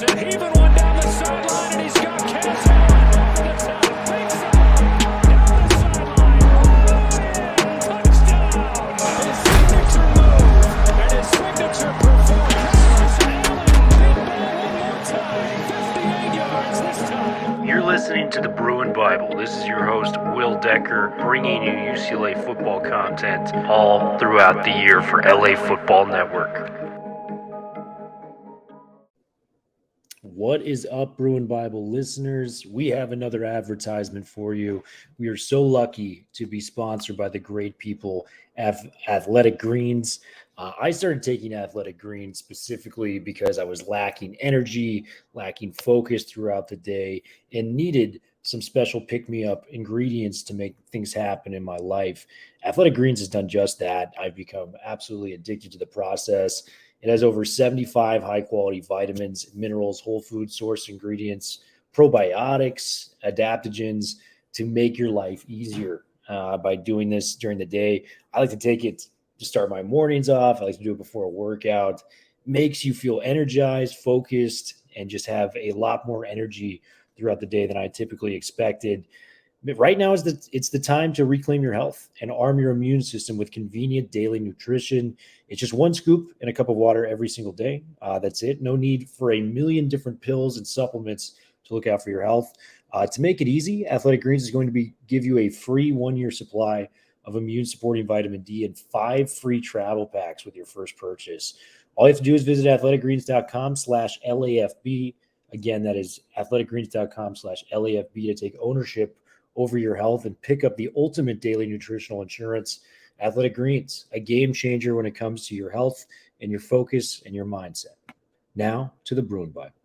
Thompson heaving one down the sideline, and he's got Cass over the top. Big side, down the sideline. Touchdown. His signature move and his signature performance. Allen, big ball one more time. 58 yards this time. You're listening to the Bruin Bible. This is your host, Will Decker, bringing you UCLA football content all throughout the year for LA Football Network. What is up, Bruin Bible listeners? We have another advertisement for you. We are so lucky to be sponsored by the great people at Athletic Greens. I started taking Athletic Greens specifically because I was lacking energy, lacking focus throughout the day, and needed some special pick-me-up ingredients to make things happen in my life. Athletic Greens has done just that. I've become absolutely addicted to the process. It has over 75 high-quality vitamins, minerals, whole food source ingredients, probiotics, adaptogens to make your life easier by doing this during the day. I like to take it to start my mornings off. I like to do it before a workout. Makes you feel energized, focused, and just have a lot more energy throughout the day than I typically expected. Right now it's the time to reclaim your health and arm your immune system with convenient daily nutrition. It's just one scoop in a cup of water every single day. That's it. No need for a million different pills and supplements to look out for your health. To make it easy, Athletic Greens is going to give you a free 1-year supply of immune-supporting vitamin D and 5 free travel packs with your first purchase. All you have to do is visit athleticgreens.com/LAFB. Again, that is athleticgreens.com/LAFB to take ownership over your health and pick up the ultimate daily nutritional insurance. Athletic Greens, a game changer when it comes to your health and your focus and your mindset. Now to the Bruin Bible.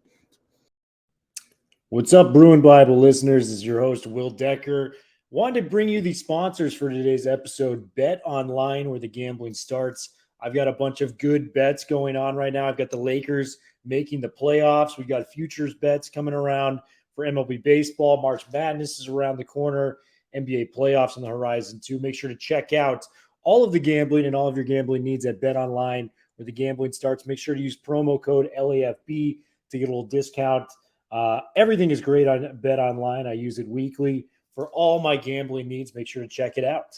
What's up, Bruin Bible listeners? This is your host, Will Decker. Wanted to bring you the sponsors for today's episode, Bet Online, where the gambling starts. I've got a bunch of good bets going on right now. I've got the Lakers making the playoffs. We've got futures bets coming around for MLB baseball. March Madness is around the corner. NBA playoffs on the horizon too. Make sure to check out all of the gambling and all of your gambling needs at Bet Online, where the gambling starts. Make sure to use promo code LAFB to get a little discount. Everything is great on Bet Online. I use it weekly for all my gambling needs. Make sure to check it out.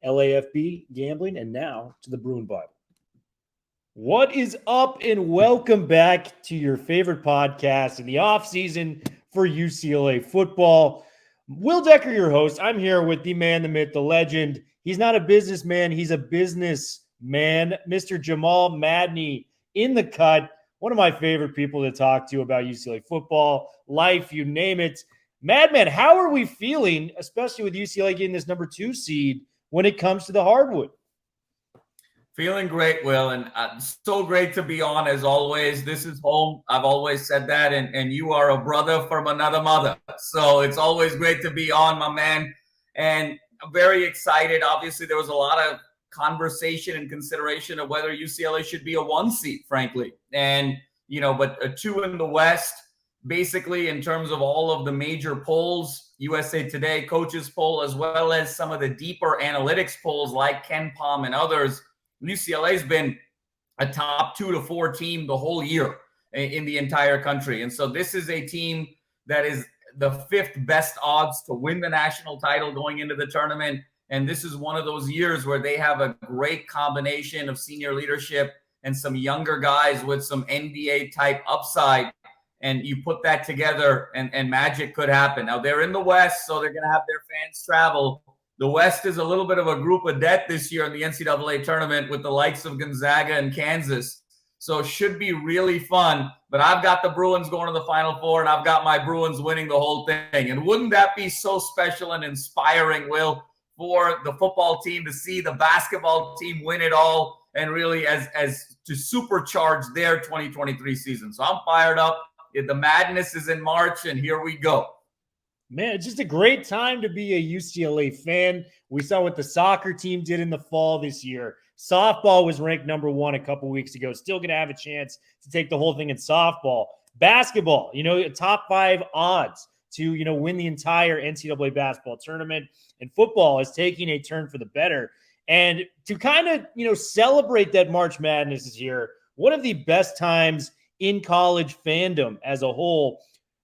LAFB Gambling. And now to the Bruin Bible. What is up, and welcome back to your favorite podcast in the offseason for UCLA football. Will Decker, your host. I'm here with the man, the myth, the legend. He's not a businessman. He's a businessman. Mr. Jamal Madney in the cut. One of my favorite people to talk to about UCLA football, life, you name it. Madman, how are we feeling, especially with UCLA getting this number 2 seed when it comes to the hardwood? Feeling great, Will, and so great to be on as always. This is home. I've always said that, and you are a brother from another mother. So it's always great to be on, my man, and I'm very excited. Obviously, there was a lot of conversation and consideration of whether UCLA should be a 1 seed, frankly, and but a 2 in the West. Basically, in terms of all of the major polls, USA Today coaches poll, as well as some of the deeper analytics polls like Ken Palm and others, UCLA's been a top 2 to 4 team the whole year in the entire country. And so this is a team that is the 5th best odds to win the national title going into the tournament. And this is one of those years where they have a great combination of senior leadership and some younger guys with some NBA type upside. And you put that together and magic could happen. Now they're in the West, so they're going to have their fans travel. The West is a little bit of a group of death this year in the NCAA tournament with the likes of Gonzaga and Kansas. So it should be really fun. But I've got the Bruins going to the Final Four, and I've got my Bruins winning the whole thing. And wouldn't that be so special and inspiring, Will, for the football team to see the basketball team win it all and really as to supercharge their 2023 season? So I'm fired up. The madness is in March, and here we go. Man, it's just a great time to be a UCLA fan. We saw what the soccer team did in the fall this year. Softball was ranked number 1 a couple weeks ago. Still going to have a chance to take the whole thing in softball. Basketball, top 5 odds to, win the entire NCAA basketball tournament. And football is taking a turn for the better. And to kind of, celebrate that March Madness this year, one of the best times in college fandom as a whole.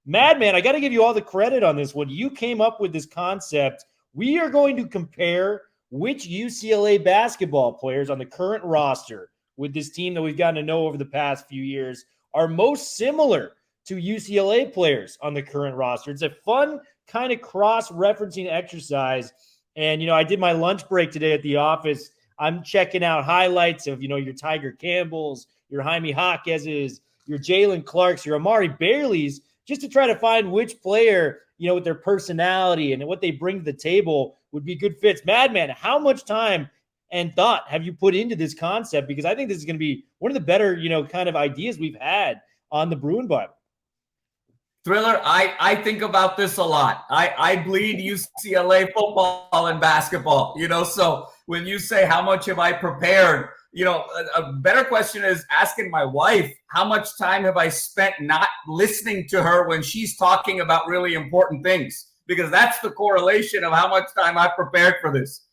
Madman, I got to give you all the credit on this one. You came up with this concept. We are going to compare which UCLA basketball players on the current roster with this team that we've gotten to know over the past few years are most similar to UCLA players on the current roster. It's a fun kind of cross-referencing exercise. And, I did my lunch break today at the office. I'm checking out highlights of, your Tyger Campbells, your Jaime Jacquez's, your Jaylen Clarks, your Amari Bailey's, just to try to find which player, with their personality and what they bring to the table would be good fits. Madman, how much time and thought have you put into this concept? Because I think this is going to be one of the better, kind of ideas we've had on the Bruin Bible. Thriller, I think about this a lot. I bleed UCLA football and basketball, so when you say how much have I prepared, a better question is asking my wife, how much time have I spent not listening to her when she's talking about really important things? Because that's the correlation of how much time I prepared for this.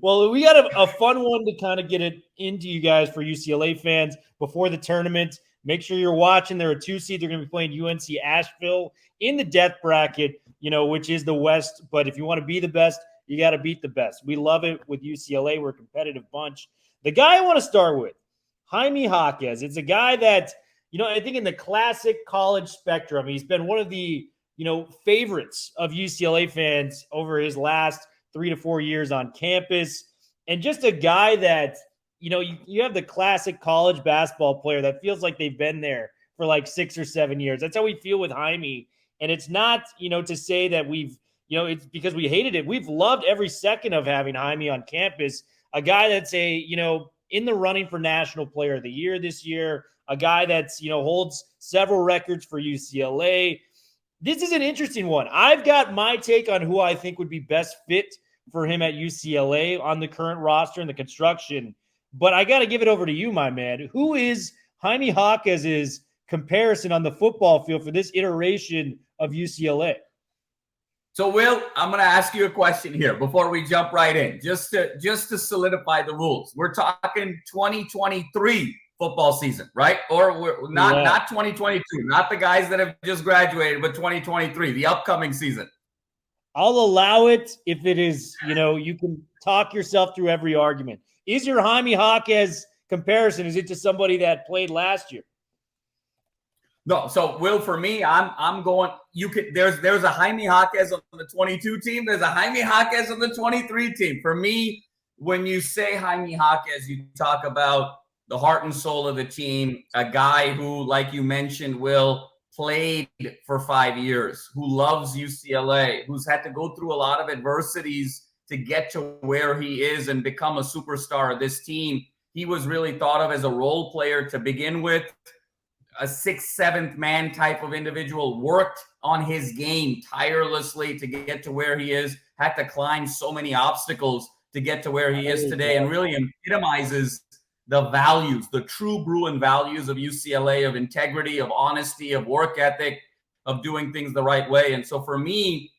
Well, we got a fun one to kind of get it into you guys for UCLA fans before the tournament. Make sure you're watching. They're a 2 seed. They're going to be playing UNC Asheville in the death bracket, which is the West. But if you want to be the best, you got to beat the best. We love it with UCLA. We're a competitive bunch. The guy I want to start with, Jaime Jacquez. It's a guy that, I think in the classic college spectrum, he's been one of the, favorites of UCLA fans over his last 3 to 4 years on campus. And just a guy that, you have the classic college basketball player that feels like they've been there for like 6 or 7 years. That's how we feel with Jaime. And it's not, to say that we've, it's because we hated it. We've loved every second of having Jaime on campus. A guy that's in the running for National Player of the Year this year. A guy that's, holds several records for UCLA. This is an interesting one. I've got my take on who I think would be best fit for him at UCLA on the current roster and the construction. But I got to give it over to you, my man. Who is Jaime Jacquez's comparison on the football field for this iteration of UCLA? So, Will, I'm going to ask you a question here before we jump right in, just to solidify the rules. We're talking 2023 football season, right? Or we're not 2022, not the guys that have just graduated, but 2023, the upcoming season. I'll allow it if it is, you can talk yourself through every argument. Is your Jaime Jacquez comparison, is it to somebody that played last year? No. So, Will, for me, I'm going, there's a Jaime Jacquez on the 22 team. There's a Jaime Jacquez on the 23 team. For me, when you say Jaime Jacquez, you talk about the heart and soul of the team, a guy who, like you mentioned, Will, played for 5 years, who loves UCLA, who's had to go through a lot of adversities to get to where he is and become a superstar of this team. He was really thought of as a role player to begin with, a 6th, 7th man type of individual, worked on his game tirelessly to get to where he is, had to climb so many obstacles to get to where he is today, and really epitomizes the values, the true Bruin values of UCLA, of integrity, of honesty, of work ethic, of doing things the right way. And so for me,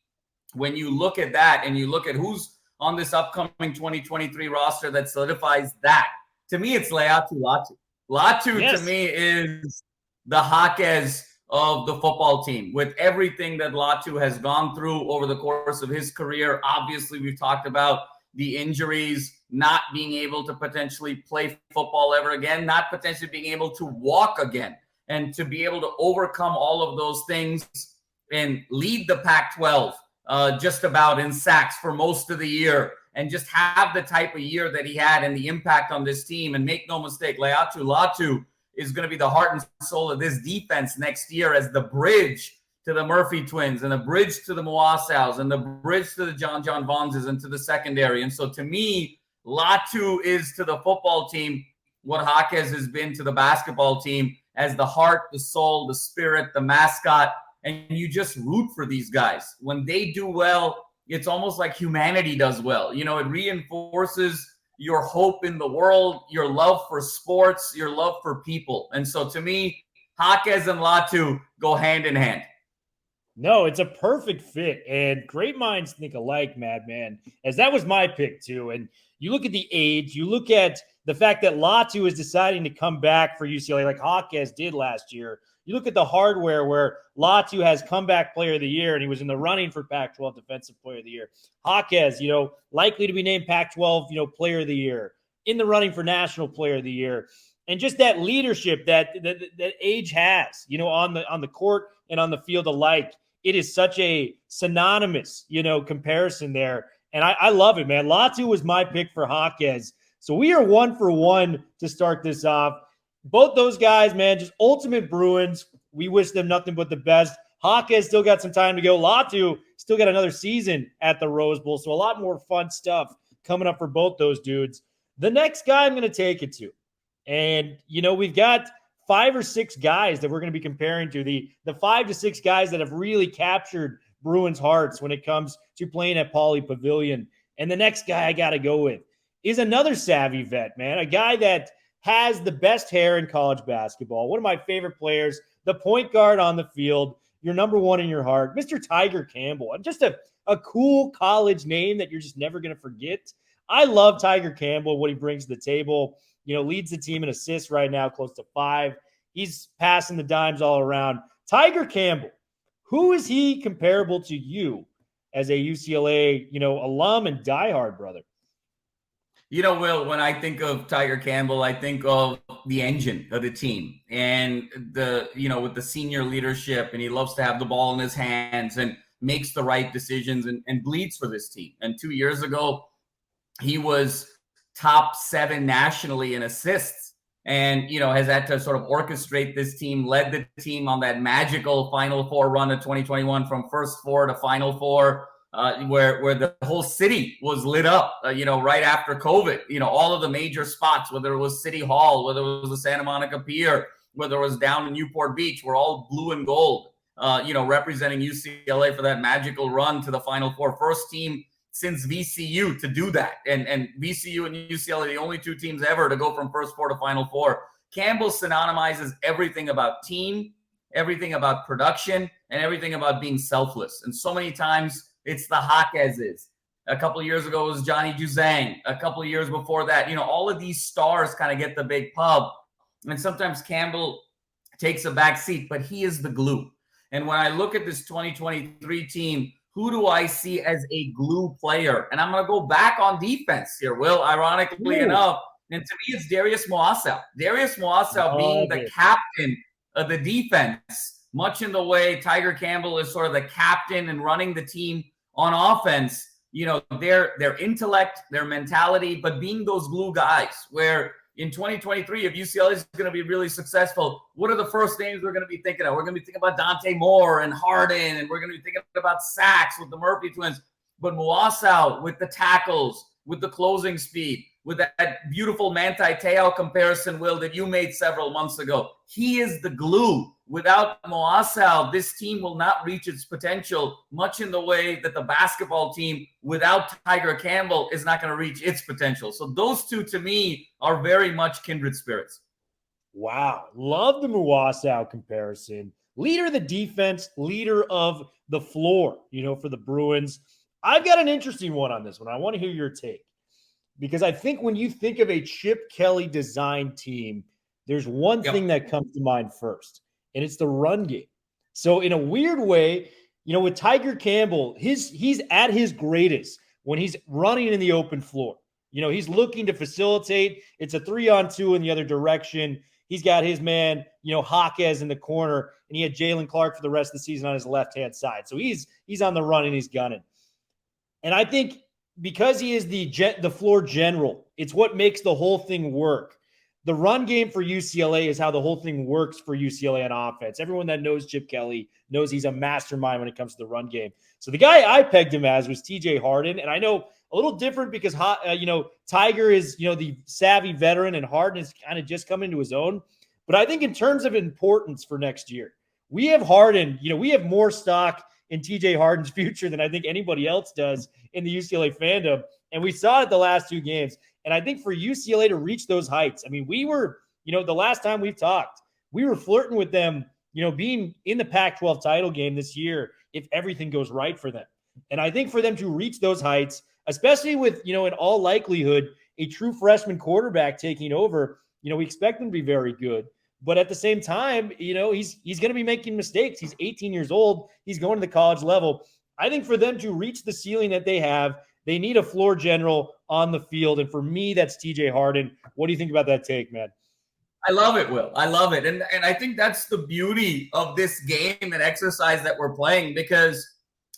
when you look at that and you look at who's on this upcoming 2023 roster that solidifies that, to me, it's Oluwafemi. Latu, yes, to me, is the Jacquez of the football team. With everything that Latu has gone through over the course of his career, obviously we've talked about the injuries, not being able to potentially play football ever again, not potentially being able to walk again, and to be able to overcome all of those things and lead the Pac-12 just about in sacks for most of the year, and just have the type of year that he had and the impact on this team. And make no mistake, Latu is going to be the heart and soul of this defense next year as the bridge to the Murphy twins and the bridge to the Moasaus and the bridge to the John Vonses and to the secondary. And so to me, Latu is to the football team what Jacquez has been to the basketball team, as the heart, the soul, the spirit, the mascot. And you just root for these guys. When they do well, it's almost like humanity does well. It reinforces your hope in the world, your love for sports, your love for people. And so to me, Jacquez and Latu go hand in hand. No, it's a perfect fit, and great minds think alike, madman, as that was my pick too. And you look at the age, you look at the fact that Latu is deciding to come back for UCLA like Jacquez did last year. You look at the hardware where Latu has comeback player of the year, and he was in the running for Pac-12 defensive player of the year. Jacquez, likely to be named Pac-12, player of the year, in the running for national player of the year. And just that leadership that age has, on the court and on the field alike. It is such a synonymous, comparison there. And I love it, man. Latu was my pick for Jacquez. So we are 1 for 1 to start this off. Both those guys, man, just ultimate Bruins. We wish them nothing but the best. Jacquez still got some time to go. Latu still got another season at the Rose Bowl. So a lot more fun stuff coming up for both those dudes. The next guy I'm going to take it to. And, we've got 5 or 6 guys that we're going to be comparing to, the 5 to 6 guys that have really captured Bruins' hearts when it comes to playing at Pauley Pavilion. And the next guy I got to go with is another savvy vet, man, a guy that has the best hair in college basketball, one of my favorite players, the point guard on the field, your number one in your heart, Mr. Tyger Campbell. And just a cool college name that you're just never going to forget. I love Tyger Campbell, what he brings to the table. Leads the team in assists right now, close to 5. He's passing the dimes all around. Tyger Campbell, who is he comparable to you as a UCLA, alum and diehard brother? Will, when I think of Tyger Campbell, I think of the engine of the team and with the senior leadership, and he loves to have the ball in his hands and makes the right decisions and bleeds for this team. And 2 years ago, he was top 7 nationally in assists and, has had to sort of orchestrate this team, led the team on that magical Final Four run of 2021 from first 4 to Final Four, where the whole city was lit up, right after COVID, all of the major spots, whether it was City Hall, whether it was the Santa Monica Pier, whether it was down in Newport Beach, were all blue and gold, representing UCLA for that magical run to the Final Four. First team since VCU to do that. And VCU and UCLA, the only 2 teams ever to go from first 4 to Final Four. Campbell synonymizes everything about team, everything about production, and everything about being selfless. And so many times it's the Jacquez's. A couple of years ago it was Johnny Juzang. A couple of years before that, all of these stars kind of get the big pub. And sometimes Campbell takes a back seat, but he is the glue. And when I look at this 2023 team, who do I see as a glue player? And I'm going to go back on defense here, Will, ironically enough. And to me, it's Darius Moasau. Darius Moasau being the captain of the defense, much in the way Tyger Campbell is sort of the captain and running the team on offense. Their intellect, their mentality, but being those glue guys where in 2023, if UCLA is going to be really successful, what are the first names we're going to be thinking of? We're going to be thinking about Dante Moore and Harden, and we're going to be thinking about Sachs with the Murphy twins. But Moasau with the tackles, with the closing speed, with that beautiful Manti Te'o comparison, Will, that you made several months ago. He is the glue. Without Moasau, this team will not reach its potential, much in the way that the basketball team without Tyger Campbell is not going to reach its potential. So those two, to me, are very much kindred spirits. Wow. Love the Moasau comparison. Leader of the defense, leader of the floor, for the Bruins. I've got an interesting one on this one. I want to hear your take. Because I think when you think of a Chip Kelly designed team, there's one thing that comes to mind first, and it's the run game. So in a weird way, with Tyger Campbell, he's at his greatest when he's running in the open floor. He's looking to facilitate. It's a 3-on-2 in the other direction. He's got his man, Jacquez in the corner, and he had Jaylen Clark for the rest of the season on his left-hand side. So he's on the run and he's gunning. And I think because he is the floor general, it's what makes the whole thing work. The run game for UCLA is how the whole thing works for UCLA on offense. Everyone that knows Chip Kelly knows he's a mastermind when it comes to the run game. So the guy I pegged him as was TJ Harden. And I know a little different because, Tyger is, the savvy veteran and Harden is kind of just coming into his own. But I think in terms of importance for next year, we have Harden, we have more stock in TJ Harden's future than I think anybody else does in the UCLA fandom. And we saw it the last 2 games. And I think for UCLA to reach those heights, I mean, we were, the last time we've talked, we were flirting with them, being in the Pac-12 title game this year if everything goes right for them. And I think for them to reach those heights, especially with, in all likelihood, a true freshman quarterback taking over, we expect him to be very good. But at the same time, he's going to be making mistakes. He's 18 years old. He's going to the college level. I think for them to reach the ceiling that they have, they need a floor general on the field. And for me, that's TJ Harden. What do you think about that take, man? I love it, Will. I love it. And I think that's the beauty of this game and exercise that we're playing, because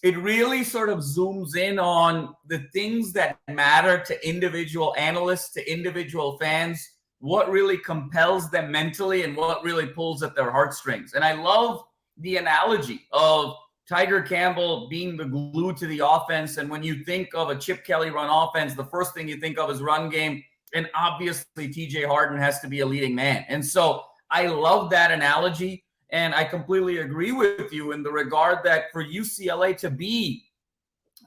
it really sort of zooms in on the things that matter to individual analysts, to individual fans, what really compels them mentally and what really pulls at their heartstrings. And I love the analogy of Tyger Campbell being the glue to the offense. And when you think of a Chip Kelly run offense, the first thing you think of is run game. And obviously, TJ Harden has to be a leading man. And so I love that analogy. And I completely agree with you in the regard that for UCLA to be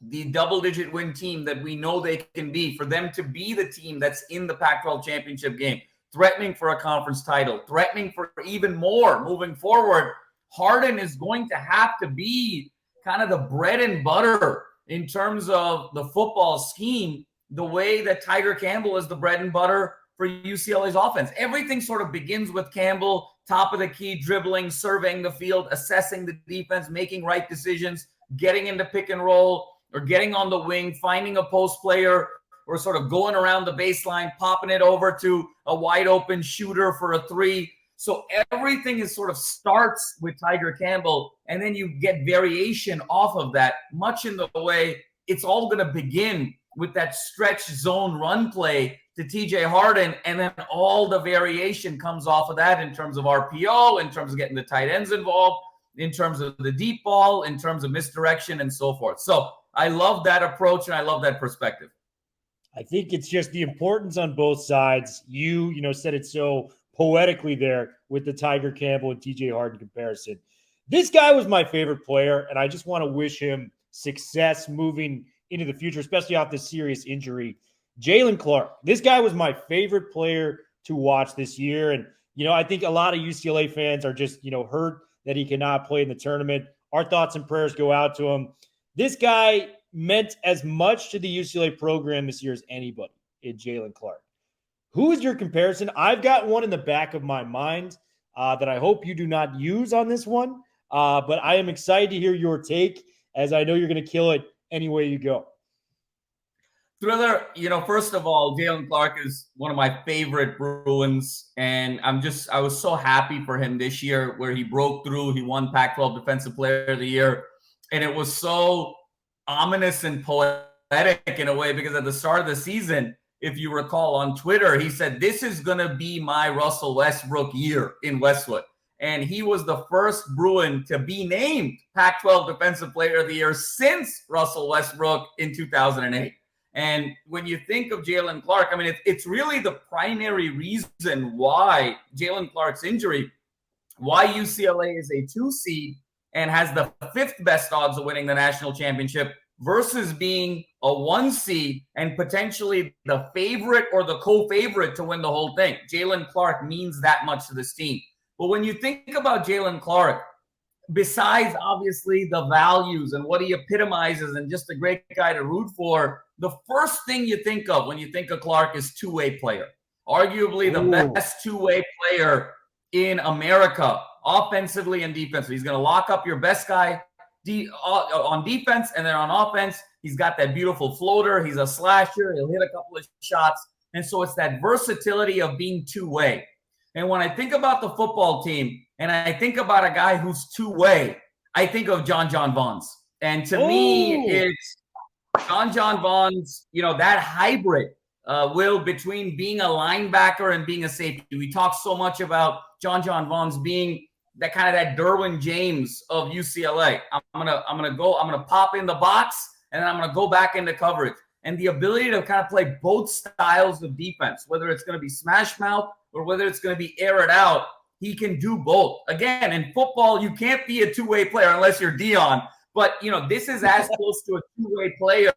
the double-digit win team that we know they can be, for them to be the team that's in the Pac-12 championship game, threatening for a conference title, threatening for even more moving forward, Harden is going to have to be kind of the bread and butter in terms of the football scheme, the way that Tyger Campbell is the bread and butter for UCLA's offense. Everything sort of begins with Campbell, top of the key, dribbling, surveying the field, assessing the defense, making right decisions, getting into pick and roll, or getting on the wing, finding a post player, or sort of going around the baseline, popping it over to a wide open shooter for a three. So everything is sort of starts with Tyger Campbell, and then you get variation off of that, much in the way it's all going to begin with that stretch zone run play to TJ Harden, and then all the variation comes off of that in terms of RPO, in terms of getting the tight ends involved, in terms of the deep ball, in terms of misdirection, and so forth. So I love that approach, and I love that perspective. I think it's just the importance on both sides. You said it so poetically there with the Tyger Campbell and TJ Harden comparison. This guy was my favorite player, and I just want to wish him success moving into the future, especially off this serious injury. Jaylen Clark. This guy was my favorite player to watch this year. And, I think a lot of UCLA fans are just, hurt that he cannot play in the tournament. Our thoughts and prayers go out to him. This guy meant as much to the UCLA program this year as anybody in Jaylen Clark. Who is your comparison? I've got one in the back of my mind that I hope you do not use on this one. But I am excited to hear your take, as I know you're going to kill it any way you go. Thriller, first of all, Jaylen Clark is one of my favorite Bruins, and I was so happy for him this year where he broke through. He won Pac-12 Defensive Player of the Year, and it was so ominous and poetic in a way, because at the start of the season, if you recall on Twitter, he said, "This is going to be my Russell Westbrook year in Westwood." And he was the first Bruin to be named Pac-12 Defensive Player of the Year since Russell Westbrook in 2008. And when you think of Jaylen Clark, it's really the primary reason why Jaylen Clark's injury, why UCLA is a 2 seed and has the 5th best odds of winning the national championship versus being a 1 seed and potentially the favorite or the co-favorite to win the whole thing. Jaylen Clark means that much to this team. But when you think about Jaylen Clark, besides obviously the values and what he epitomizes and just a great guy to root for, the first thing you think of when you think of Clark is two-way player. Arguably the best two-way player in America, offensively and defensively. He's going to lock up your best guy on defense, and then on offense, he's got that beautiful floater. He's a slasher. He'll hit a couple of shots. And so it's that versatility of being two-way. And when I think about the football team and I think about a guy who's two-way, I think of John Vaughns. And to me, it's John Vaughns, that hybrid, Will, between being a linebacker and being a safety. We talk so much about John Vaughns being that kind of that Derwin James of UCLA. I'm gonna pop in the box and then I'm gonna go back into coverage. And the ability to kind of play both styles of defense, whether it's going to be smash mouth or whether it's going to be air it out, he can do both. Again, in football, you can't be a two-way player unless you're Dion. But, this is as close to a two-way player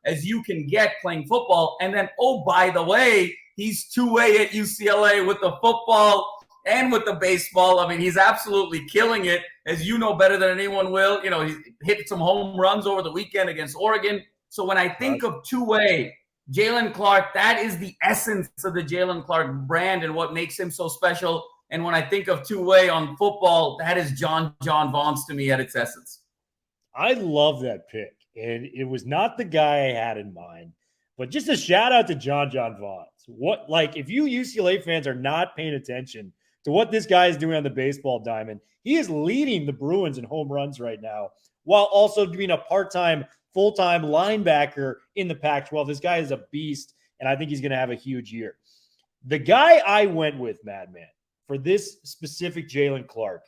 as you can get playing football. And then, by the way, he's two-way at UCLA with the football, and with the baseball. I mean, he's absolutely killing it, as you know better than anyone will. You know, he hit some home runs over the weekend against Oregon. So when I think of two-way, Jaylen Clark, that is the essence of the Jaylen Clark brand and what makes him so special. And when I think of two-way on football, that is John Vaughns to me at its essence. I love that pick. And it was not the guy I had in mind, but just a shout out to John Vaughns. What, like, if you UCLA fans are not paying attention to what this guy is doing on the baseball diamond, he is leading the Bruins in home runs right now, while also being a part-time, full-time linebacker in the Pac-12. This guy is a beast, and I think he's going to have a huge year. The guy I went with, Madman, for this specific Jaylen Clark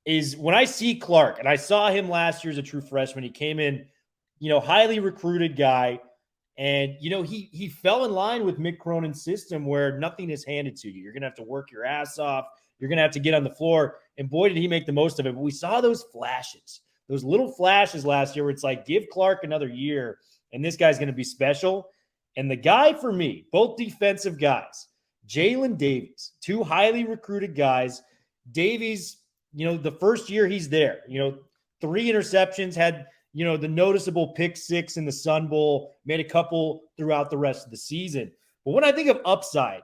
is when I see Clark, and I saw him last year as a true freshman. He came in, highly recruited guy, and, he fell in line with Mick Cronin's system where nothing is handed to you. You're going to have to work your ass off. You're going to have to get on the floor, and boy, did he make the most of it. But we saw those flashes, those little flashes last year where it's like, give Clark another year, and this guy's going to be special. And the guy for me, both defensive guys, Jalen Davies, two highly recruited guys. Davies, the first year he's there, 3 interceptions, had, the noticeable pick 6 in the Sun Bowl, made a couple throughout the rest of the season. But when I think of upside,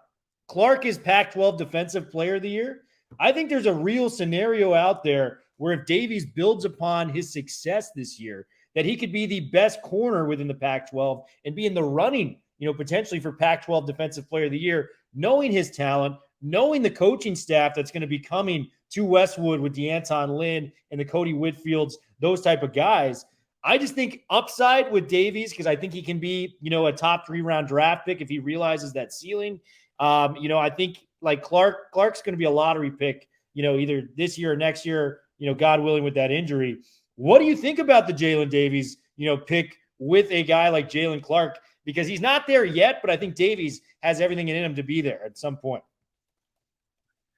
Clark is Pac-12 Defensive Player of the Year. I think there's a real scenario out there where if Davies builds upon his success this year, that he could be the best corner within the Pac-12 and be in the running, potentially for Pac-12 Defensive Player of the Year, knowing his talent, knowing the coaching staff that's going to be coming to Westwood with DeAnton Lynn and the Cody Whitfields, those type of guys. I just think upside with Davies, because I think he can be, a top 3-round draft pick if he realizes that ceiling. I think like Clark's going to be a lottery pick, either this year or next year, God willing, with that injury. What do you think about the Jalen Davies, pick with a guy like Jaylen Clark? Because he's not there yet, but I think Davies has everything in him to be there at some point.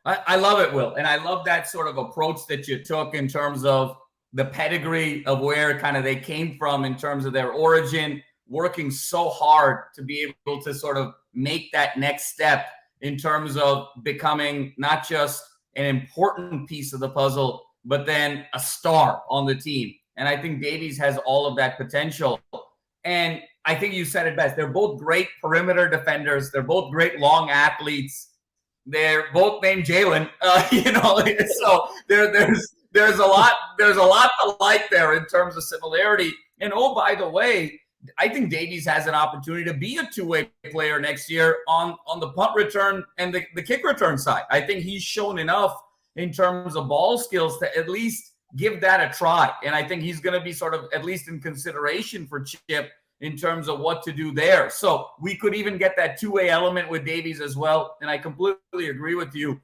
I love it, Will. And I love that sort of approach that you took in terms of the pedigree of where kind of they came from in terms of their origin, working so hard to be able to sort of make that next step in terms of becoming not just an important piece of the puzzle, but then a star on the team. And I think Davies has all of that potential. And I think you said it best. They're both great perimeter defenders. They're both great long athletes. They're both named Jalen, so there's a lot to like there in terms of similarity. And oh, by the way, I think Davies has an opportunity to be a two-way player next year on the punt return and the kick return side. I think he's shown enough in terms of ball skills to at least give that a try. And I think he's going to be sort of at least in consideration for Chip in terms of what to do there. So we could even get that two-way element with Davies as well. And I completely agree with you.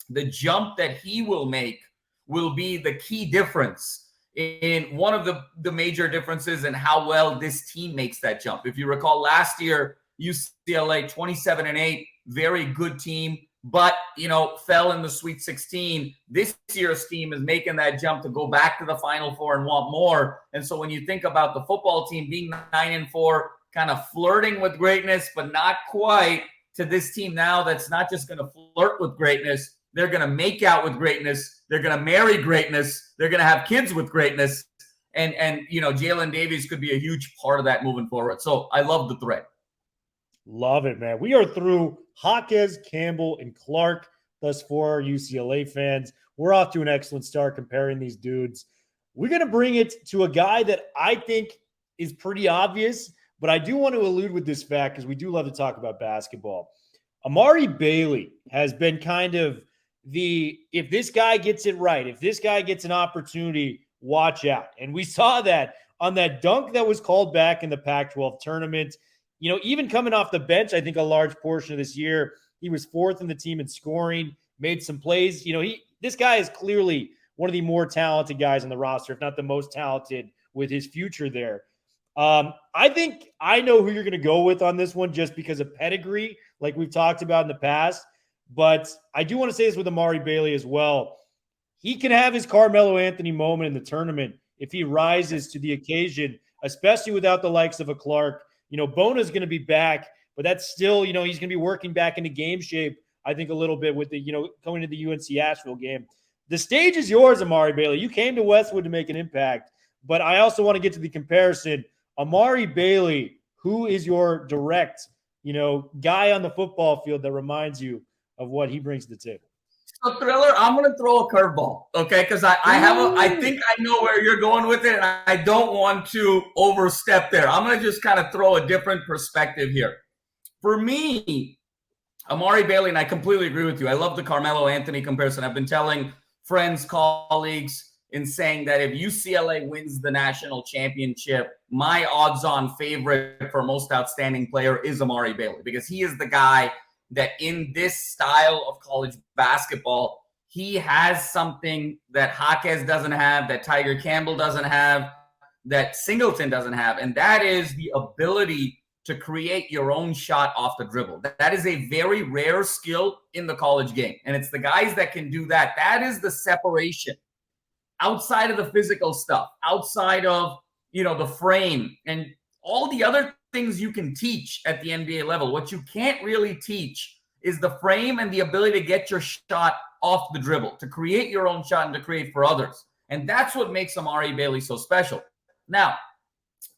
The jump that he will make will be the key difference in one of the major differences in how well this team makes that jump. If you recall last year, UCLA 27-8, very good team, but, fell in the Sweet 16. This year's team is making that jump to go back to the Final Four and want more. And so when you think about the football team being 9-4, kind of flirting with greatness, but not quite, to this team now that's not just going to flirt with greatness, they're going to make out with greatness. They're going to marry greatness. They're going to have kids with greatness. And Jalen Davies could be a huge part of that moving forward. So I love the thread. Love it, man. We are through Jacquez, Campbell, and Clark thus far, UCLA fans. We're off to an excellent start comparing these dudes. We're going to bring it to a guy that I think is pretty obvious, but I do want to allude with this fact because we do love to talk about basketball. Amari Bailey has been kind of if this guy gets it right, if this guy gets an opportunity, watch out. And we saw that on that dunk that was called back in the Pac-12 tournament. Even coming off the bench, I think a large portion of this year, he was 4th in the team in scoring, made some plays. This guy is clearly one of the more talented guys on the roster, if not the most talented with his future there. I think I know who you're going to go with on this one just because of pedigree, like we've talked about in the past. But I do want to say this with Amari Bailey as well. He can have his Carmelo Anthony moment in the tournament if he rises to the occasion, especially without the likes of a Clark. Bona's going to be back, but that's still, he's going to be working back into game shape I think, a little bit with the, going to the UNC Asheville game. The stage is yours, Amari Bailey. You came to Westwood to make an impact, but I also want to get to the comparison. Amari Bailey, who is your direct, guy on the football field that reminds you of what he brings to the table? So, Thriller, I'm going to throw a curveball, okay? Because I think I know where you're going with it, and I don't want to overstep there. I'm going to just kind of throw a different perspective here. For me, Amari Bailey, and I completely agree with you. I love the Carmelo Anthony comparison. I've been telling friends, colleagues, in saying that if UCLA wins the national championship, my odds-on favorite for most outstanding player is Amari Bailey, because he is the guy that in this style of college basketball, he has something that Jacquez doesn't have, that Tyger Campbell doesn't have, that Singleton doesn't have, and that is the ability to create your own shot off the dribble. That is a very rare skill in the college game, and it's the guys that can do that. That is the separation outside of the physical stuff, outside of, the frame and all the other things you can teach at the NBA level. What you can't really teach is the frame and the ability to get your shot off the dribble, to create your own shot and to create for others. And that's what makes Amari Bailey so special. Now,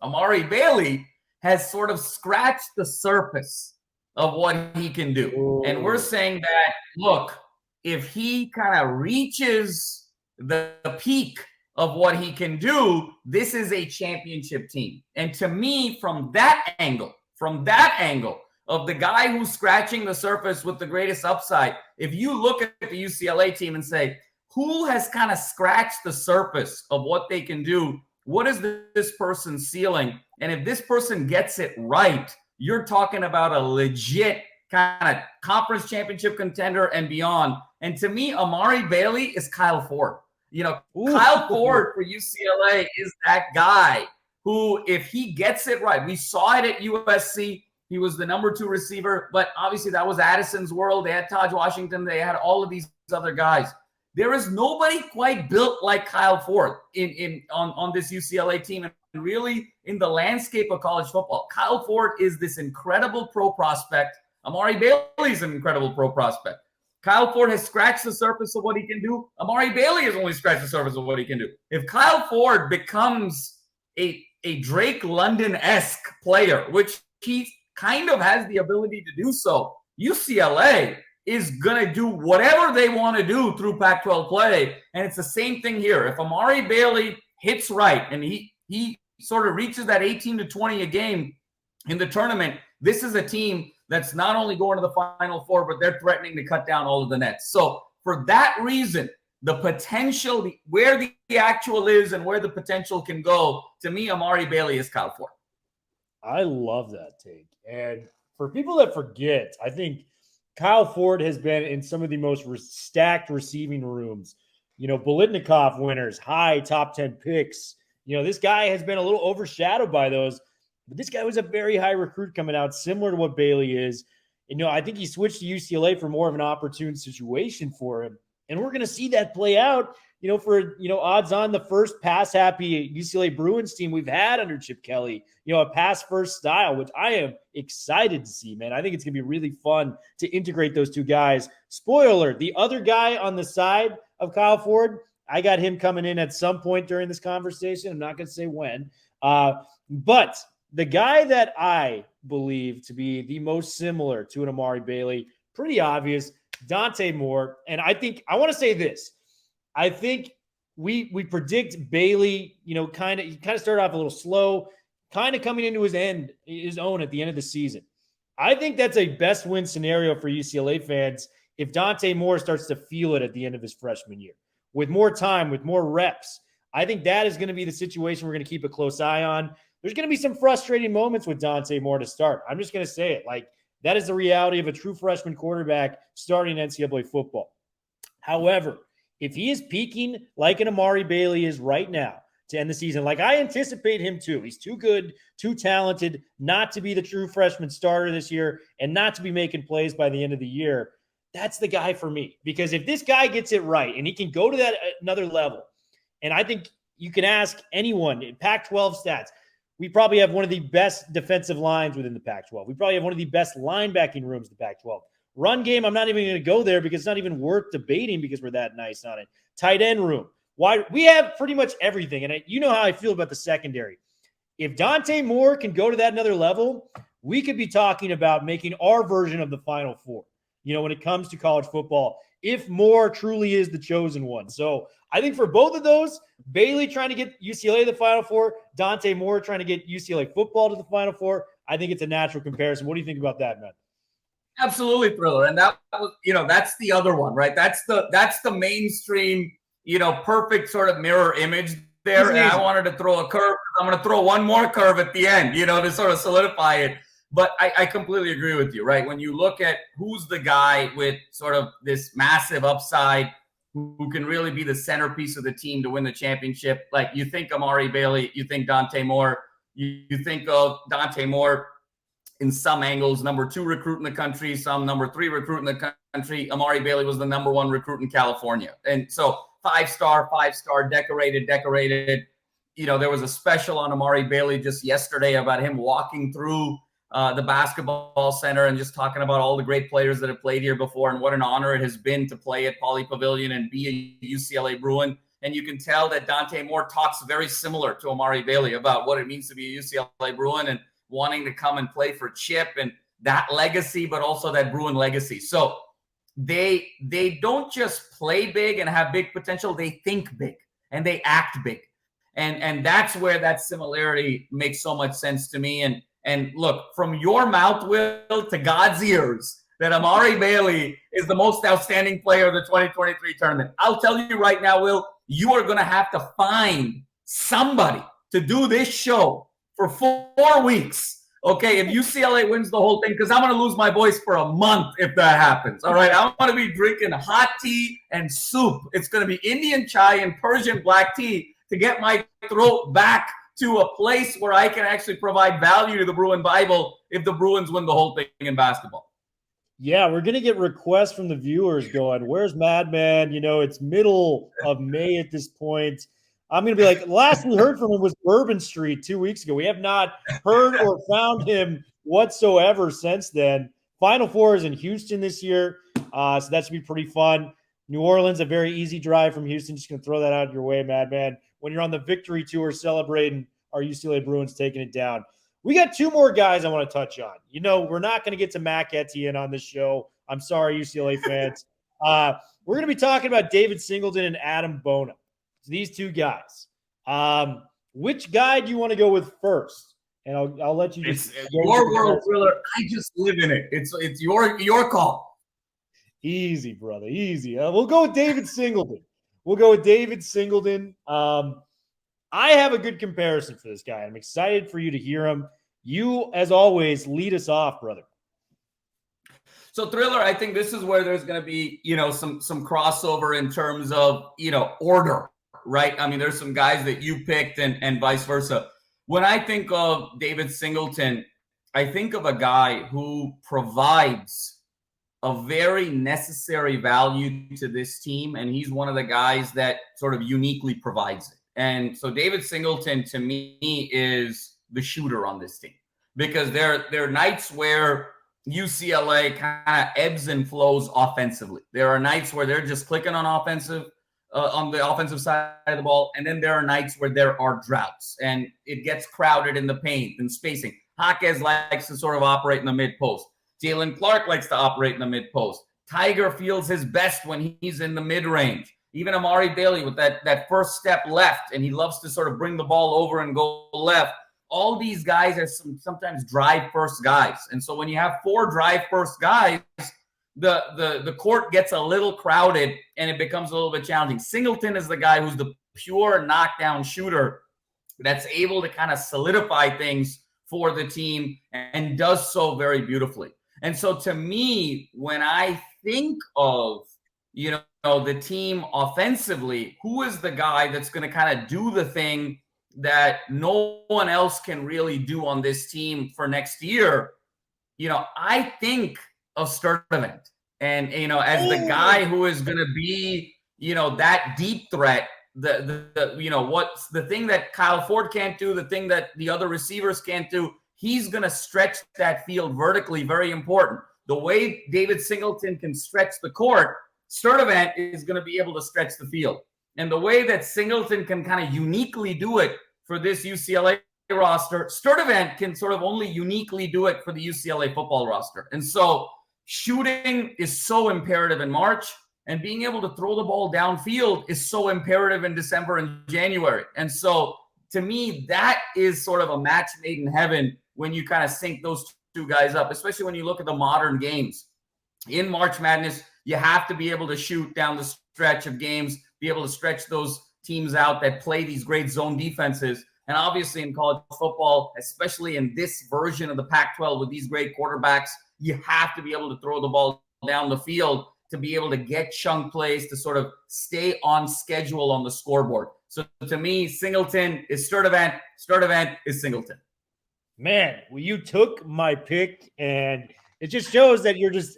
Amari Bailey has sort of scratched the surface of what he can do. Ooh. And we're saying that, look, if he kind of reaches the peak of what he can do, this is a championship team. And to me, from that angle of the guy who's scratching the surface with the greatest upside, if you look at the UCLA team and say, who has kind of scratched the surface of what they can do? What is this person's ceiling? And if this person gets it right, you're talking about a legit kind of conference championship contender and beyond. And to me, Amari Bailey is Kyle Ford. Kyle Ford for UCLA is that guy who, if he gets it right, we saw it at USC. He was the number 2 receiver, but obviously that was Addison's world. They had Taj Washington. They had all of these other guys. There is nobody quite built like Kyle Ford on this UCLA team, and really in the landscape of college football. Kyle Ford is this incredible pro prospect. Amari Bailey is an incredible pro prospect. Kyle Ford has scratched the surface of what he can do. Amari Bailey has only scratched the surface of what he can do. If Kyle Ford becomes a Drake London-esque player, which he kind of has the ability to do so, UCLA is going to do whatever they want to do through Pac-12 play. And it's the same thing here. If Amari Bailey hits right and he sort of reaches that 18 to 20 a game in the tournament, this is a team that's not only going to the Final Four, but they're threatening to cut down all of the nets. So for that reason, the potential, where the actual is and where the potential can go, to me, Amari Bailey is Kyle Ford. I love that take. And for people that forget, I think Kyle Ford has been in some of the most stacked receiving rooms. Bolitnikov winners, high top 10 picks. This guy has been a little overshadowed by those. But this guy was a very high recruit coming out, similar to what Bailey is. I think he switched to UCLA for more of an opportune situation for him. And we're going to see that play out, for, odds on the first pass-happy UCLA Bruins team we've had under Chip Kelly, a pass-first style, which I am excited to see, man. I think it's going to be really fun to integrate those two guys. Spoiler, the other guy on the side of Kyle Ford, I got him coming in at some point during this conversation. I'm not going to say when. But the guy that I believe to be the most similar to an Amari Bailey, pretty obvious, Dante Moore. And I want to say this. I think we predict Bailey, kind of started off a little slow, kind of coming into his own at the end of the season. I think that's a best win scenario for UCLA fans if Dante Moore starts to feel it at the end of his freshman year. With more time, with more reps, I think that is going to be the situation we're going to keep a close eye on. There's going to be some frustrating moments with Dante Moore to start. I'm just going to say it. That is the reality of a true freshman quarterback starting NCAA football. However, if he is peaking like an Amari Bailey is right now to end the season, like I anticipate him to, he's too good, too talented not to be the true freshman starter this year and not to be making plays by the end of the year. That's the guy for me. Because if this guy gets it right and he can go to that another level, and I think you can ask anyone in Pac-12 stats, we probably have one of the best defensive lines within the Pac-12. We probably have one of the best linebacking rooms in the Pac-12. Run game, I'm not even going to go there because it's not even worth debating because we're that nice on it. Tight end room. Why we have pretty much everything. And you know how I feel about the secondary. If Dante Moore can go to that another level, we could be talking about making our version of the Final Four, when it comes to college football, if Moore truly is the chosen one. So I think for both of those, Bailey trying to get UCLA to the Final Four, Dante Moore trying to get UCLA football to the Final Four, I think it's a natural comparison. What do you think about that, man? Absolutely, Thriller. And that was, that's the other one, right? That's the mainstream, perfect sort of mirror image there. And I wanted to throw a curve. I'm going to throw one more curve at the end, to sort of solidify it. But I completely agree with you, right? When you look at who's the guy with sort of this massive upside who can really be the centerpiece of the team to win the championship, like you think Amari Bailey, you think Dante Moore, you think of Dante Moore in some angles, number 2 recruit in the country, some number 3 recruit in the country. Amari Bailey was the number 1 recruit in California. And so 5-star, decorated. There was a special on Amari Bailey just yesterday about him walking through the basketball center and just talking about all the great players that have played here before and what an honor it has been to play at Pauley Pavilion and be a UCLA Bruin. And you can tell that Dante Moore talks very similar to Amari Bailey about what it means to be a UCLA Bruin and wanting to come and play for Chip and that legacy, but also that Bruin legacy. So they don't just play big and have big potential. They think big and they act big. And that's where that similarity makes so much sense to me. And look, from your mouth, Will, to God's ears, that Amari Bailey is the most outstanding player of the 2023 tournament. I'll tell you right now, Will, you are going to have to find somebody to do this show for 4 weeks. Okay, if UCLA wins the whole thing, because I'm going to lose my voice for a month if that happens. All right, I'm going to be drinking hot tea and soup. It's going to be Indian chai and Persian black tea to get my throat back to a place where I can actually provide value to the Bruin Bible if the Bruins win the whole thing in basketball. Yeah, we're going to get requests from the viewers going, where's Madman? It's middle of May at this point. I'm going to be like, last we heard from him was Bourbon Street 2 weeks ago. We have not heard or found him whatsoever since then. Final Four is in Houston this year, so that should be pretty fun. New Orleans, a very easy drive from Houston. Just going to throw that out your way, Madman. When you're on the victory tour celebrating our UCLA Bruins taking it down. We got 2 more guys I want to touch on. We're not going to get to Mac Etienne on this show. I'm sorry, UCLA fans. We're going to be talking about David Singleton and Adem Bona. So these 2 guys. Which guy do you want to go with first? And I'll let you just – It's your world, Thriller. I just live in it. It's your call. Easy, brother. Easy. We'll go with David Singleton. I have a good comparison for this guy. I'm excited for you to hear him. You, as always, lead us off, brother. So, Thriller, I think this is where there's going to be, some crossover in terms of, order, right? I mean, there's some guys that you picked and vice versa. When I think of David Singleton, I think of a guy who provides a very necessary value to this team, and he's one of the guys that sort of uniquely provides it. And so David Singleton, to me, is the shooter on this team because there are nights where UCLA kind of ebbs and flows offensively. There are nights where they're just clicking on the offensive side of the ball, and then there are nights where there are droughts and it gets crowded in the paint and spacing. Jacquez likes to sort of operate in the mid-post. Jaylen Clark likes to operate in the mid-post. Tyger feels his best when he's in the mid-range. Even Amari Bailey with that first step left, and he loves to sort of bring the ball over and go left. All these guys are sometimes drive-first guys. And so when you have 4 drive-first guys, the court gets a little crowded, and it becomes a little bit challenging. Singleton is the guy who's the pure knockdown shooter that's able to kind of solidify things for the team and does so very beautifully. And so to me, when I think of, the team offensively, who is the guy that's going to kind of do the thing that no one else can really do on this team for next year? I think of Sturdivant and, as the guy who is going to be, that deep threat, what's the thing that Kyle Ford can't do, the thing that the other receivers can't do. He's going to stretch that field vertically, very important. the way David Singleton can stretch the court, Sturdivant is going to be able to stretch the field. And the way that Singleton can kind of uniquely do it for this UCLA roster, Sturdivant can sort of only uniquely do it for the UCLA football roster. And so shooting is so imperative in March, and being able to throw the ball downfield is so imperative in December and January. And so to me, that is sort of a match made in heaven when you kind of sync those two guys up, especially when you look at the modern games. In March Madness, you have to be able to shoot down the stretch of games, be able to stretch those teams out that play these great zone defenses. And obviously in college football, especially in this version of the Pac-12 with these great quarterbacks, you have to be able to throw the ball down the field to be able to get chunk plays, to sort of stay on schedule on the scoreboard. So to me, Singleton is Sturdivant, Sturdivant is Singleton. Man, well, you took my pick, and it just shows that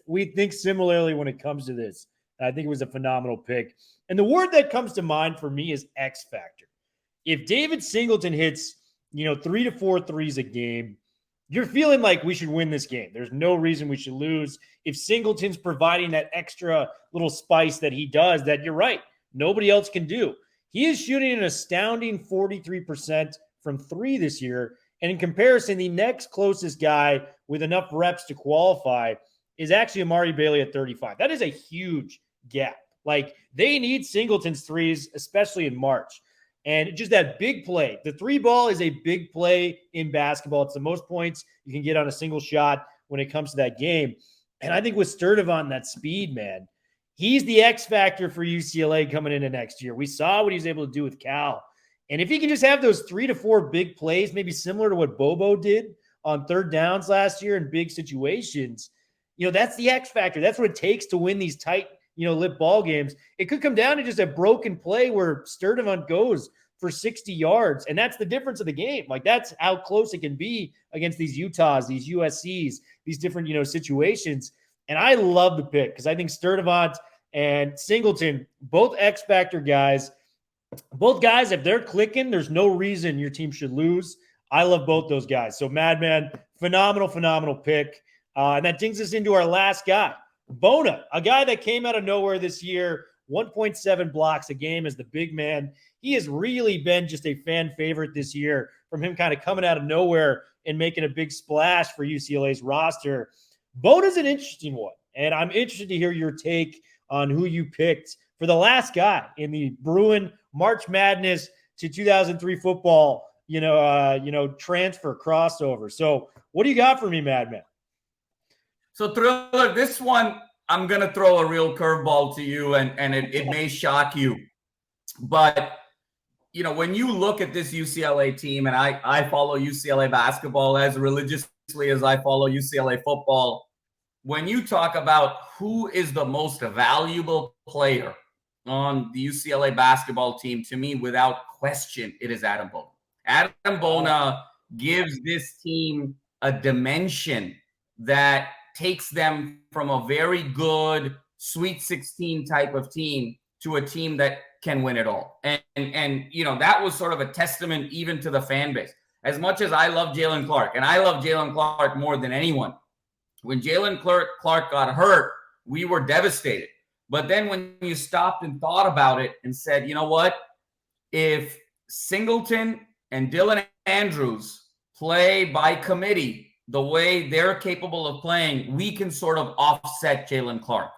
we think similarly when it comes to this. I think it was a phenomenal pick. And the word that comes to mind for me is X factor. If David Singleton hits, 3 to 4 threes a game, you're feeling like we should win this game. There's no reason we should lose. If Singleton's providing that extra little spice that he does, that you're right, nobody else can do. He is shooting an astounding 43% from 3 this year. And in comparison, the next closest guy with enough reps to qualify is actually Amari Bailey at 35. That is a huge gap. Like, they need Singleton's threes, especially in March. And just that big play. The 3 ball is a big play in basketball. It's the most points you can get on a single shot when it comes to that game. And I think with Sturdivant, that speed, man, he's the X factor for UCLA coming into next year. We saw what he was able to do with Cal. And if he can just have those 3 to 4 big plays, maybe similar to what Bobo did on third downs last year in big situations, that's the X factor. That's what it takes to win these tight, lip ball games. It could come down to just a broken play where Sturdivant goes for 60 yards. And that's the difference of the game. Like, that's how close it can be against these Utahs, these USCs, these different, situations. And I love the pick because I think Sturdivant and Singleton, both X factor guys, both guys, if they're clicking, there's no reason your team should lose. I love both those guys. So Madman, phenomenal pick. And that brings us into our last guy, Bona, a guy that came out of nowhere this year, 1.7 blocks a game as the big man. He has really been just a fan favorite this year, from him kind of coming out of nowhere and making a big splash for UCLA's roster. Bona's an interesting one, and I'm interested to hear your take on who you picked for the last guy in the Bruin March Madness to 2003 football, transfer crossover. So what do you got for me, Madman? So Thriller, this one, I'm going to throw a real curveball to you, and it may shock you. But, when you look at this UCLA team, and I follow UCLA basketball as religiously as I follow UCLA football, when you talk about who is the most valuable player on the UCLA basketball team, to me, without question, it is Adem Bona. Adem Bona gives this team a dimension that takes them from a very good Sweet 16 type of team to a team that can win it all. And that was sort of a testament even to the fan base. As much as I love Jaylen Clark, and I love Jaylen Clark more than anyone, when Jaylen Clark got hurt, we were devastated. But then when you stopped and thought about it and said, you know what? If Singleton and Dylan Andrews play by committee the way they're capable of playing, we can sort of offset Jaylen Clark.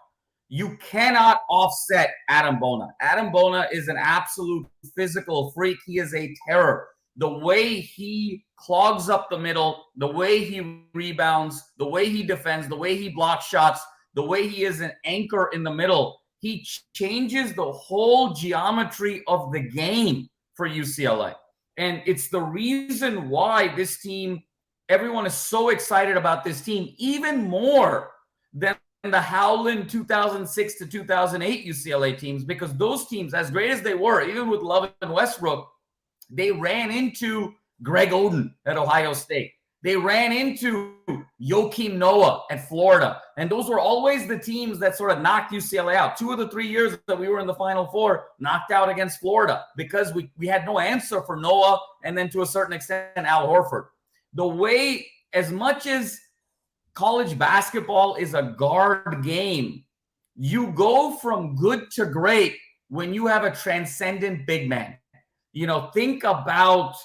You cannot offset Adem Bona. Adem Bona is an absolute physical freak. He is a terror. The way he clogs up the middle, the way he rebounds, the way he defends, the way he blocks shots, the way he is an anchor in the middle, he changes the whole geometry of the game for UCLA. And it's the reason why this team, everyone is so excited about this team, even more than the Howland 2006 to 2008 UCLA teams, because those teams, as great as they were, even with Love and Westbrook, they ran into Greg Oden at Ohio State. They ran into Joakim Noah at Florida. And those were always the teams that sort of knocked UCLA out. 2 of the 3 years that we were in the Final Four, knocked out against Florida because we had no answer for Noah, and then to a certain extent, Al Horford. The way, as much as college basketball is a guard game. You go from good to great when you have a transcendent big man. Think about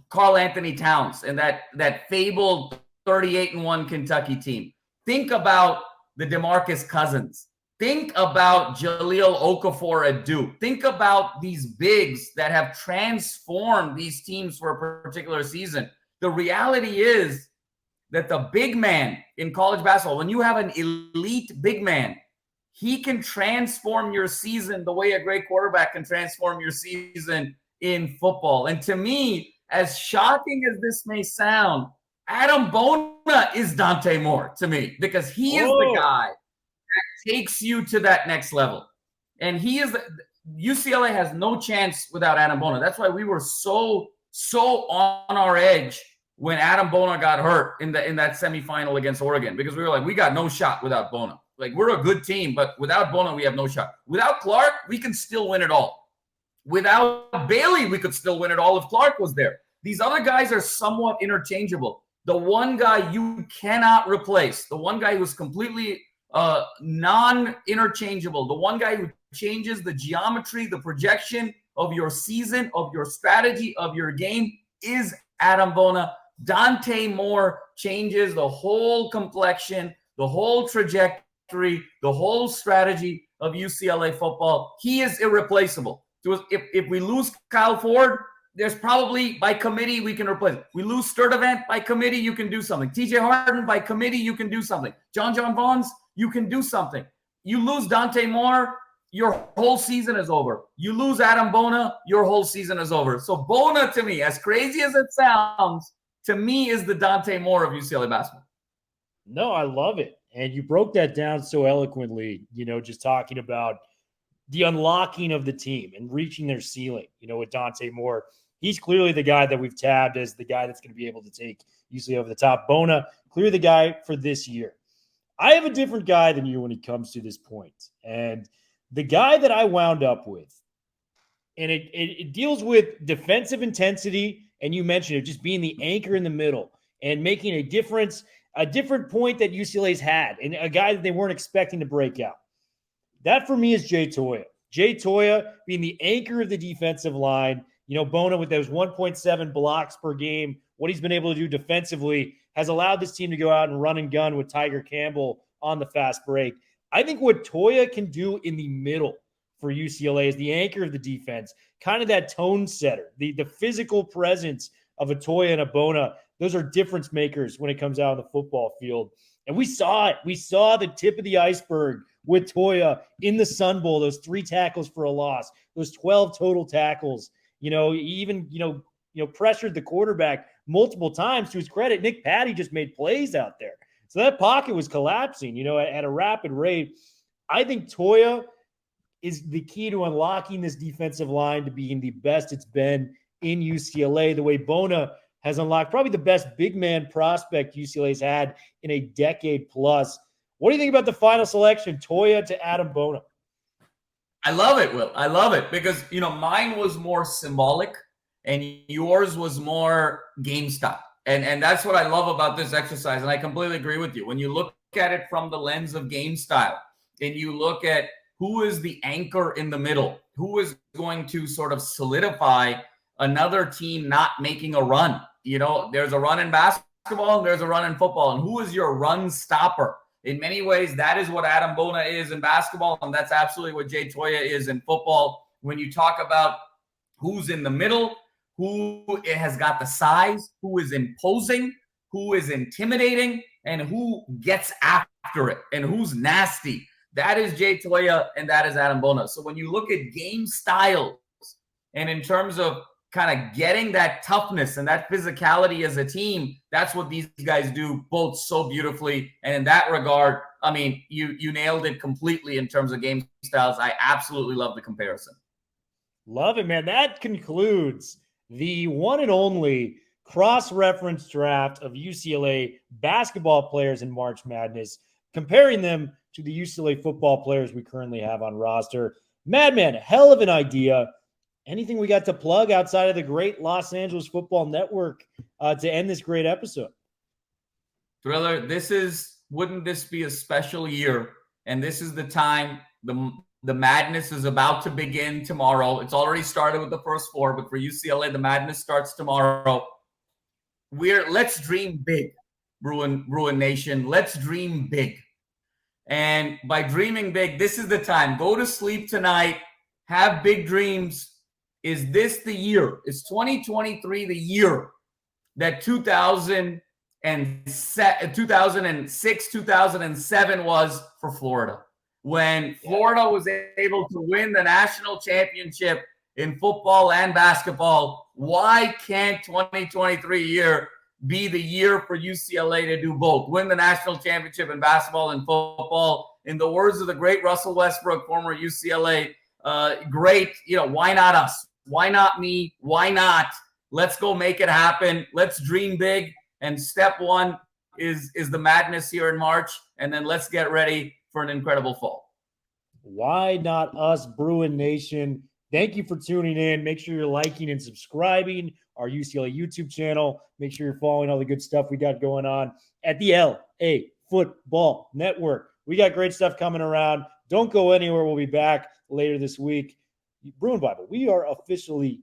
Karl Anthony Towns and that fabled 38-1 Kentucky team. Think about the DeMarcus Cousins. Think about Jahlil Okafor at Duke. Think about these bigs that have transformed these teams for a particular season. The reality is that the big man in college basketball, when you have an elite big man, he can transform your season the way a great quarterback can transform your season in football. And to me, as shocking as this may sound, Adem Bona is Dante Moore to me, because he is the guy that takes you to that next level. And UCLA has no chance without Adem Bona. That's why we were so on our edge when Adem Bona got hurt in that semifinal against Oregon, because we were like, we got no shot without Bona. Like, we're a good team, but without Bona, we have no shot. Without Clark, we can still win it all. Without Bailey, we could still win it all if Clark was there. These other guys are somewhat interchangeable. The one guy you cannot replace, the one guy who's completely non-interchangeable, the one guy who changes the geometry, the projection of your season, of your strategy, of your game, is Adem Bona. Dante Moore changes the whole complexion, the whole trajectory, the whole strategy of UCLA football. He is irreplaceable. If we lose Kyle Ford, there's probably, by committee, we can replace it. We lose Sturdivant, by committee, you can do something. TJ Harden, by committee, you can do something. John Vaughns, you can do something. You lose Dante Moore, your whole season is over. You lose Adem Bona, your whole season is over. So Bona, to me, as crazy as it sounds, to me is the Dante Moore of UCLA basketball. No, I love it. And you broke that down so eloquently, just talking about the unlocking of the team and reaching their ceiling, with Dante Moore. He's clearly the guy that we've tabbed as the guy that's going to be able to take UCLA over the top. Bona, clearly the guy for this year. I have a different guy than you when it comes to this point. And the guy that I wound up with, and it deals with defensive intensity, and you mentioned it, just being the anchor in the middle and making a difference, a different point that UCLA's had, and a guy that they weren't expecting to break out. That for me is Jay Toia. Jay Toia being the anchor of the defensive line. Bona with those 1.7 blocks per game, what he's been able to do defensively has allowed this team to go out and run and gun with Tyger Campbell on the fast break. I think what Toia can do in the middle for UCLA is the anchor of the defense, kind of that tone setter, the physical presence of a Toia and a Bona. Those are difference makers when it comes out on the football field. And we saw it. We saw the tip of the iceberg with Toia in the Sun Bowl, those 3 tackles for a loss, those 12 total tackles. He even pressured the quarterback multiple times. To his credit, Nick Patty just made plays out there. So that pocket was collapsing, at a rapid rate. I think Toia is the key to unlocking this defensive line to being the best it's been in UCLA, the way Bona has unlocked probably the best big man prospect UCLA's had in a decade plus. What do you think about the final selection, Toia to Adem Bona? I love it, Will. I love it because, mine was more symbolic and yours was more game style. And that's what I love about this exercise. And I completely agree with you. When you look at it from the lens of game style and you look at who is the anchor in the middle, who is going to sort of solidify another team not making a run. There's a run in basketball and there's a run in football. And who is your run stopper? In many ways, that is what Adem Bona is in basketball, and that's absolutely what Jay Toia is in football. When you talk about who's in the middle, who has got the size, who is imposing, who is intimidating, and who gets after it, and who's nasty, that is Jay Toia, and that is Adem Bona. So when you look at game styles, and in terms of kind of getting that toughness and that physicality as a team, that's what these guys do both so beautifully. And in that regard, I mean, you nailed it completely in terms of game styles. I absolutely love the comparison. Love it, man. That concludes the one and only cross-reference draft of UCLA basketball players in March Madness, comparing them to the UCLA football players we currently have on roster. Madman, hell of an idea. Anything we got to plug outside of the great Los Angeles Football Network to end this great episode? Thriller, wouldn't this be a special year? And this is the time, the madness is about to begin tomorrow. It's already started with the first four, but for UCLA, the madness starts tomorrow. Let's dream big, Bruin Nation. Let's dream big. And by dreaming big, this is the time. Go to sleep tonight. Have big dreams. Is this the year? Is 2023 the year that 2006, 2007 was for Florida? When Florida was able to win the national championship in football and basketball, why can't 2023 year be the year for UCLA to do both? Win the national championship in basketball and football. In the words of the great Russell Westbrook, former UCLA great, why not us? Why not me? Why not? Let's go make it happen. Let's dream big. And step one is the madness here in March. And then let's get ready for an incredible fall. Why not us, Bruin Nation? Thank you for tuning in. Make sure you're liking and subscribing our UCLA YouTube channel. Make sure you're following all the good stuff we got going on at the LA Football Network. We got great stuff coming around. Don't go anywhere. We'll be back later this week. Bruin Bible, we are officially